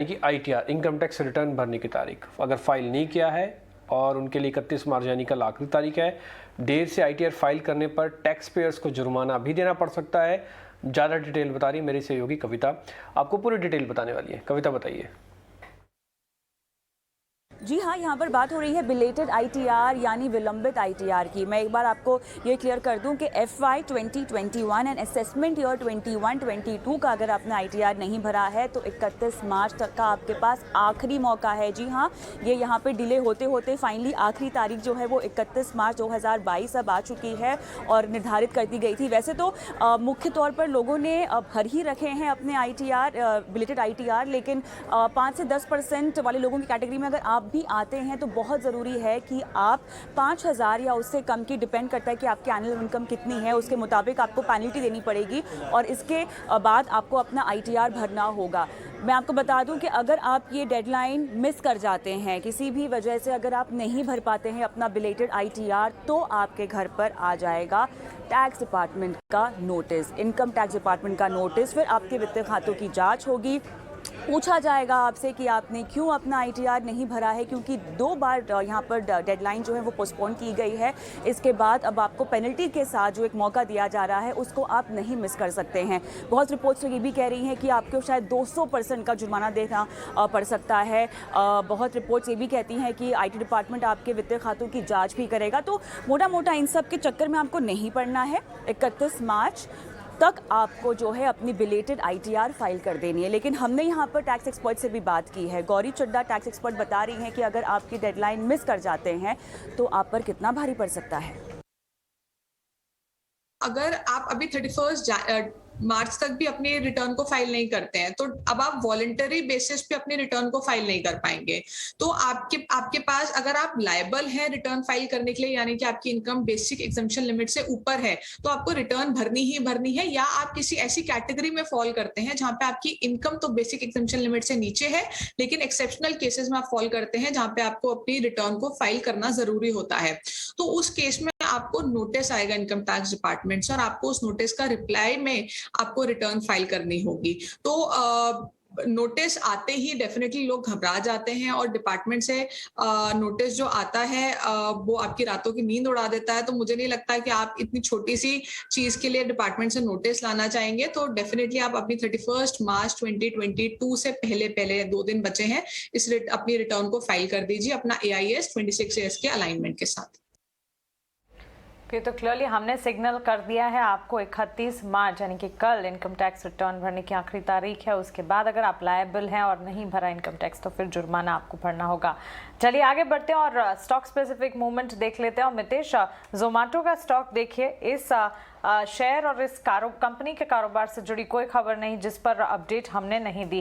कि ITR income tax return भरने की तारीख अगर फाइल नहीं किया है और उनके लिए 31 मार्च यानी कल आखिरी तारीख है, देर से ITR फाइल करने पर टैक्स पेयर्स को जुर्माना भी देना पड़ सकता है। ज़्यादा डिटेल बता रही मेरी सहयोगी कविता, आपको पूरी डिटेल बताने वाली है। कविता बताइए। जी हाँ, यहाँ पर बात हो रही है बिलेटेड ITR यानी विलंबित ITR की। मैं एक बार आपको ये क्लियर कर दूँ कि FY 2021 एंड असेसमेंट ईयर 21-22 का अगर आपने ITR नहीं भरा है तो 31 मार्च तक का आपके पास आखिरी मौका है। जी हाँ, ये यहाँ पे डिले होते होते फाइनली आखिरी तारीख जो है वो 31 मार्च 2022 अब आ चुकी है और निर्धारित कर दी गई थी। वैसे तो मुख्य तौर पर लोगों ने भर ही रखे हैं अपने ITR बिलेटेड ITR, लेकिन 5 से 10% वाले लोगों की कैटेगरी में अगर आप भी आते हैं तो बहुत ज़रूरी है कि आप 5,000 या उससे कम की, डिपेंड करता है कि आपकी एनुअल इनकम कितनी है, उसके मुताबिक आपको पेनल्टी देनी पड़ेगी और इसके बाद आपको अपना ITR भरना होगा। मैं आपको बता दूं कि अगर आप ये डेडलाइन मिस कर जाते हैं, किसी भी वजह से अगर आप नहीं भर पाते हैं अपना बिलेटेड ITR, तो आपके घर पर आ जाएगा टैक्स डिपार्टमेंट का नोटिस, इनकम टैक्स डिपार्टमेंट का नोटिस। फिर आपके वित्तीय खातों की जांच होगी, पूछा जाएगा आपसे कि आपने क्यों अपना ITR नहीं भरा है, क्योंकि 2 बार यहाँ पर डेडलाइन जो है वो पोस्टपोन की गई है। इसके बाद अब आपको पेनल्टी के साथ जो एक मौका दिया जा रहा है उसको आप नहीं मिस कर सकते हैं। बहुत रिपोर्ट्स तो ये भी कह रही हैं कि आपको शायद 200% का जुर्माना देना पड़ सकता है। बहुत रिपोर्ट्स ये भी कहती हैं कि IT डिपार्टमेंट आपके वित्तीय खातों की जाँच भी करेगा। तो मोटा मोटा इन सब के चक्कर में आपको नहीं पड़ना है। 31 मार्च तक आपको जो है अपनी बिलेटेड ITR फाइल कर देनी है। लेकिन हमने यहाँ पर टैक्स एक्सपर्ट से भी बात की है। गौरी चड्डा टैक्स एक्सपर्ट बता रही हैं कि अगर आपकी डेडलाइन मिस कर जाते हैं तो आप पर कितना भारी पड़ सकता है। अगर आप अभी 31 मार्च तक भी अपने रिटर्न को फाइल नहीं करते हैं तो अब आप वॉलंटरी बेसिस पे अपने रिटर्न को फाइल नहीं कर पाएंगे। तो आपके पास, अगर आप लायबल हैं रिटर्न फाइल करने के लिए, यानी कि आपकी इनकम बेसिक एग्जम्पशन लिमिट से ऊपर है, तो आपको रिटर्न भरनी ही भरनी है। या आप किसी ऐसी कैटेगरी में फॉल करते हैं जहां पे आपकी इनकम तो बेसिक एग्जम्पशन लिमिट से नीचे है, लेकिन एक्सेप्शनल केसेस में आप फॉल करते हैं जहां पे आपको अपनी रिटर्न को फाइल करना जरूरी होता है, तो उस केस में आपको नोटिस आएगा इनकम टैक्स डिपार्टमेंट से और आपको उस नोटिस का रिप्लाई में आपको रिटर्न फाइल करनी होगी। तो नोटिस आते ही डेफिनेटली लोग घबरा जाते हैं और डिपार्टमेंट से नोटिस जो आता है वो आपकी रातों की नींद उड़ा देता है। तो मुझे नहीं लगता कि आप इतनी छोटी सी चीज के लिए डिपार्टमेंट से नोटिस लाना चाहेंगे। तो डेफिनेटली आप अपनी 31 मार्च 2022 से पहले 2 दिन बचे हैं, अपनी रिटर्न को फाइल कर दीजिए अपना AIS 26AS के अलाइनमेंट के साथ। फिर तो क्लियरली हमने सिग्नल कर दिया है आपको 31 मार्च यानी कि कल इनकम टैक्स रिटर्न भरने की आखिरी तारीख है। उसके बाद अगर आप लायबल हैं और नहीं भरा इनकम टैक्स तो फिर जुर्माना आपको भरना होगा। चलिए आगे बढ़ते हैं और स्टॉक स्पेसिफिक मूवमेंट देख लेते हैं। और मितेश, जोमेटो का स्टॉक देखिए, इस शेयर और इस कंपनी के कारोबार से जुड़ी कोई खबर नहीं जिस पर अपडेट हमने नहीं दी।